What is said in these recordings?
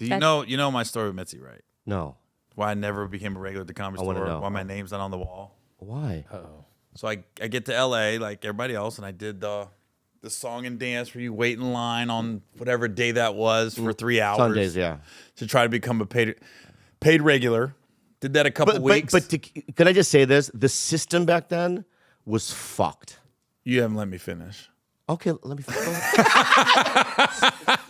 Do you know my story with Mitzi, right? No. Why I never became a regular at the Comedy Store. know. Why my name's not on the wall. Why? Uh-oh. So I get to LA like everybody else, and I did the song and dance where you wait in line on whatever day that was for 3 hours. Sundays, yeah. To try to become a paid regular. Did that a couple weeks. But can I just say this? The system back then was fucked. You haven't let me finish. Okay, let me finish.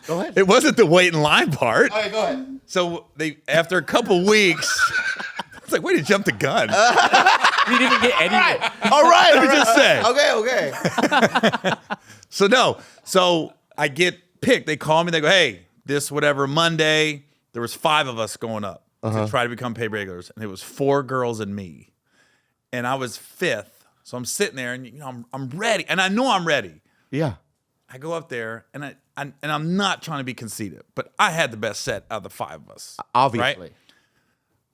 Go ahead. It wasn't the wait in line part. All right, go ahead. So after a couple weeks, it's like, way to jump the gun. You didn't even get any. All right. Let me just say. Okay. So I get picked. They call me. They go, hey, this whatever Monday, there was 5 of us going up to try to become paid regulars. And it was 4 girls and me. And I was 5th. So I'm sitting there and I'm ready. And I know I'm ready. Yeah. I go up there and I'm not trying to be conceited, but I had the best set out of the 5 of us. Obviously. Right?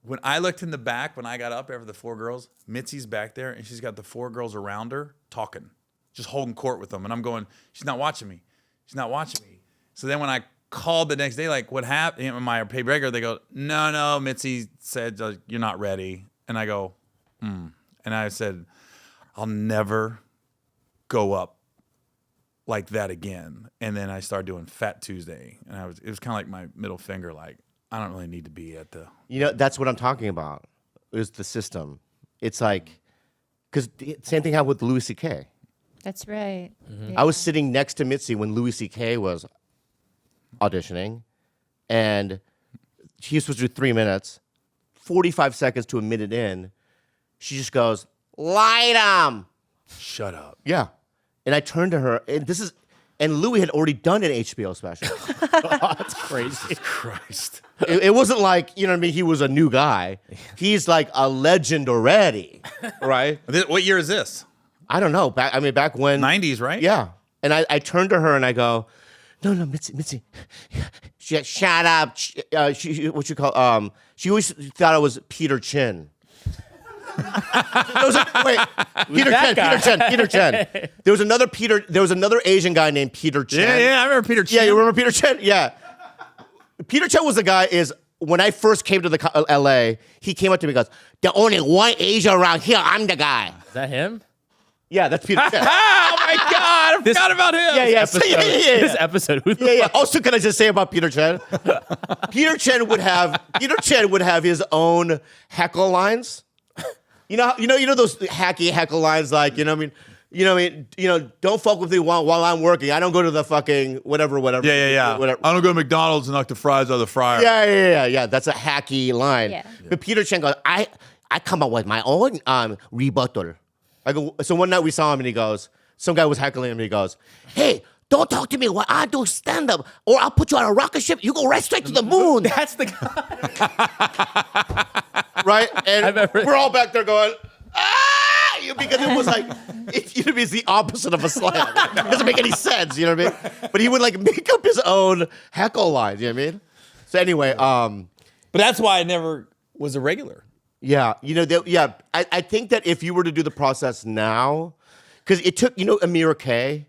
When I looked in the back, when I got up after the 4 girls, Mitzi's back there and she's got the 4 girls around her talking, just holding court with them. And I'm going, she's not watching me. She's not watching me. So then when I called the next day, like, what happened? My paid regular, they go, no, Mitzi said, you're not ready. And I go, And I said, I'll never go up like that again. And then I started doing Fat Tuesday. And it was kind of like my middle finger, like, I don't really need to be at the... That's what I'm talking about, is the system. It's like, because same thing happened with Louis C.K. That's right. Mm-hmm. I was sitting next to Mitzi when Louis C.K. was auditioning, and he was supposed to do 3 minutes, 45 seconds to a minute in, she just goes, light 'em. Shut up. Yeah. And I turned to her, and Louis had already done an HBO special. That's crazy. Christ. It wasn't like, you know what I mean, he was a new guy. He's like a legend already, right? What year is this? I don't know. Back when... 90s, right? Yeah. And I turned to her and I go, no, Mitzi. She shut up. What you call, she always thought I was Peter Chin. Peter Chen. There was another Asian guy named Peter Chen. Yeah, I remember Peter Chen. Yeah, you remember Peter Chen? Yeah. Peter Chen was the guy when I first came to the LA, he came up to me and goes, the only one Asian around here, I'm the guy. Is that him? Yeah, that's Peter Chen. Oh my God, I forgot about him. Yeah. This episode. Who the fuck? Also, can I just say about Peter Chen? Peter Chen would have his own heckle lines. You know those hacky heckle lines, like, don't fuck with me while I'm working. I don't go to the fucking whatever. Yeah. Whatever. I don't go to McDonald's and knock the fries out of the fryer. Yeah. That's a hacky line. Yeah. But Peter Chen goes, I come up with my own rebuttal. I go. So one night we saw him and he goes, some guy was heckling him and he goes, hey, don't talk to me while I do stand up, or I'll put you on a rocket ship. You go right straight to the moon. That's the guy. Right? And we're all back there going, because it was like, it's the opposite of a slam. It doesn't make any sense, you know what I mean? But he would like make up his own heckle lines, you know what I mean? So anyway, But that's why I never was a regular. yeah, I think that if you were to do the process now, because it took, Amir K.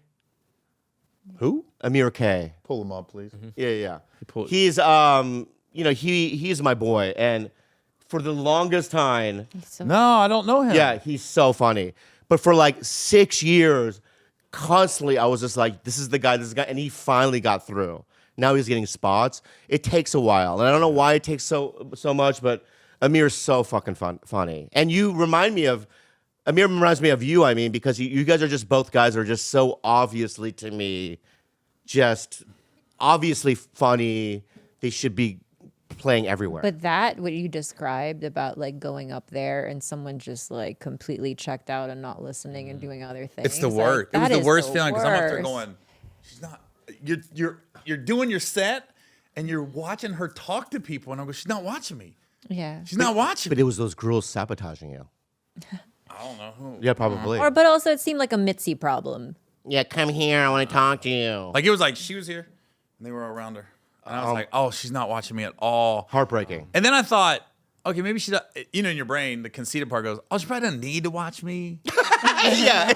Who? Amir K. Pull him up, please. Mm-hmm. Yeah. He's he's my boy, and for the longest time, No, I don't know him. yeah, he's so funny. But for like 6 years, constantly I was just like, this is the guy, and he finally got through. Now he's getting spots. It takes a while, and I don't know why it takes so much, but Amir's so fucking funny. And Amir reminds me of you, I mean, because you guys are just both guys that are just so obviously, to me, just obviously funny. They should be playing everywhere. But what you described about like going up there and someone just like completely checked out and not listening and doing other things. It's the worst. Like, it was the worst feeling because I'm up there worst. going, she's not. You're doing your set and you're watching her talk to people, and I'm going, she's not watching me. Yeah. She's not watching But me. it was those girls sabotaging you. I don't know who. Yeah, probably. But also it seemed like a Mitzi problem. Yeah, come here. I want to talk to you. Like it was like she was here, and they were all around her, and I was like, oh, she's not watching me at all. Heartbreaking. And then I thought, okay, maybe she, in your brain, the conceited part goes, oh, she probably doesn't need to watch me. Yeah.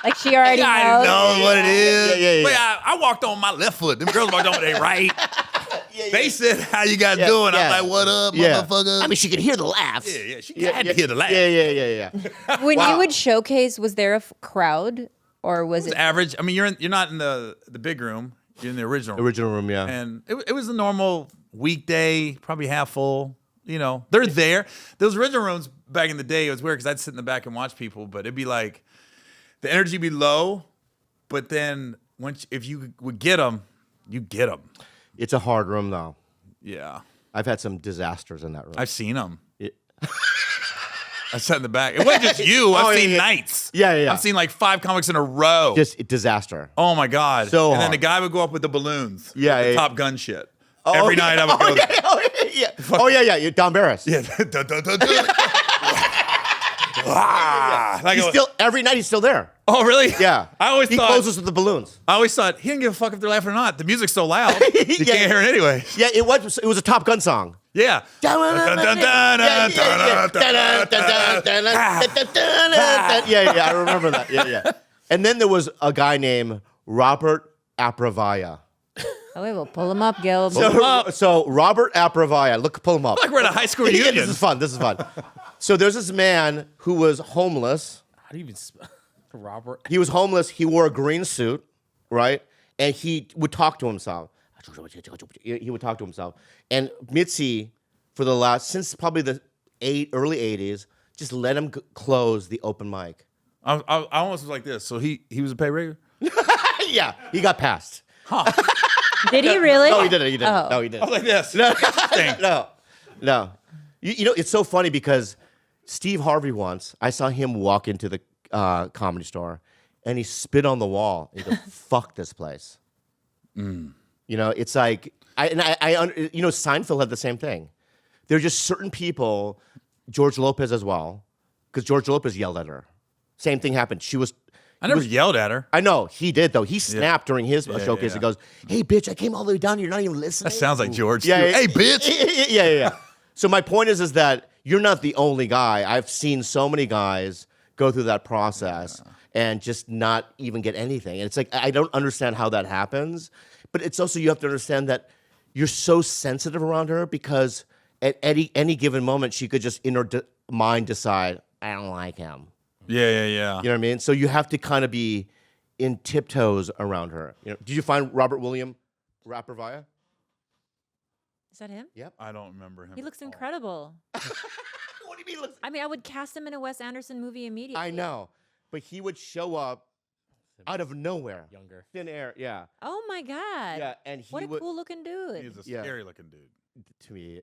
Like she already I knows. know what it is. Yeah. But I walked on my left foot. Them girls walked on with their right. Yeah. They said, "How you guys Yeah, doing?" yeah. I'm like, "What up, Yeah. motherfucker?" I mean, she could hear the laughs. yeah, she had to hear the laugh. Yeah. When Wow. you would showcase, was there a crowd or was It's it? average. I mean, you're not in the big room. You're in the original. Original room, yeah. And it was a normal weekday, probably half full. You know, they're there. Those original rooms back in the day, it was weird because I'd sit in the back and watch people, but it'd be like the energy would be low, but then if you would get them, you get them. It's a hard room, though. Yeah, I've had some disasters in that room. I've seen them. Yeah. I sat in the back. It wasn't just you. I've seen nights. Yeah. I've seen like 5 comics in a row. Just disaster. Oh my god! So and then hard. the guy would go up with the balloons. Yeah, the yeah. Top Gun shit. Every night I would go. Yeah. Don Barris. Yeah. Dun, dun, dun, dun. Like He's still every night. He's still there. oh really? Yeah. I always he thought. closes with the balloons. I always thought he didn't give a fuck if they're laughing or not. The music's so loud, you Yeah. can't hear it anyway. Yeah, it was a Top Gun song. Yeah. Yeah, I remember that. Yeah. And then there was a guy named Robert Apravaya. Oh, wait, we'll pull him up, Gil. So Robert Apravaya, pull him up. Like we're at a high school Yeah, reunion. this is fun. So there's this man who was homeless. How do you even spell Robert? He was homeless. He wore a green suit, right? And he would talk to himself. He would talk to himself. And Mitzi, since probably the early 80s, just let him close the open mic. I almost was like this. So he was a pay rigger? Yeah, he got passed. Did he really? No, he didn't. Oh. No, he I didn't. was like this. No. You know, it's so funny because Steve Harvey once, I saw him walk into the Comedy Store and he spit on the wall and he goes, fuck this place. You know, it's like, Seinfeld had the same thing. There are just certain people, George Lopez as well, because George Lopez yelled at her. Same thing happened. I never yelled at her. I know, he did though. He snapped during his showcase. yeah. He goes, hey, bitch, I came all the way down here. You're not even listening. That sounds like George. Yeah, too. yeah, Hey, bitch. Yeah. So my point is that you're not the only guy. I've seen so many guys go through that process and just not even get anything. And it's like, I don't understand how that happens. But it's also, you have to understand that you're so sensitive around her because at any given moment, she could just in her mind decide, I don't like him. Yeah. You know what I mean? So you have to kind of be in tiptoes around her. You know, did you find Robert William Rappervia? Is that him? Yep. I don't remember him. He looks incredible. What do you mean? I mean, I would cast him in a Wes Anderson movie immediately. I know, but he would show up out of nowhere, Younger. thin air. Yeah, Oh my God. yeah, and he What a would cool looking dude. He's a Yeah. scary looking dude. to me. Yeah.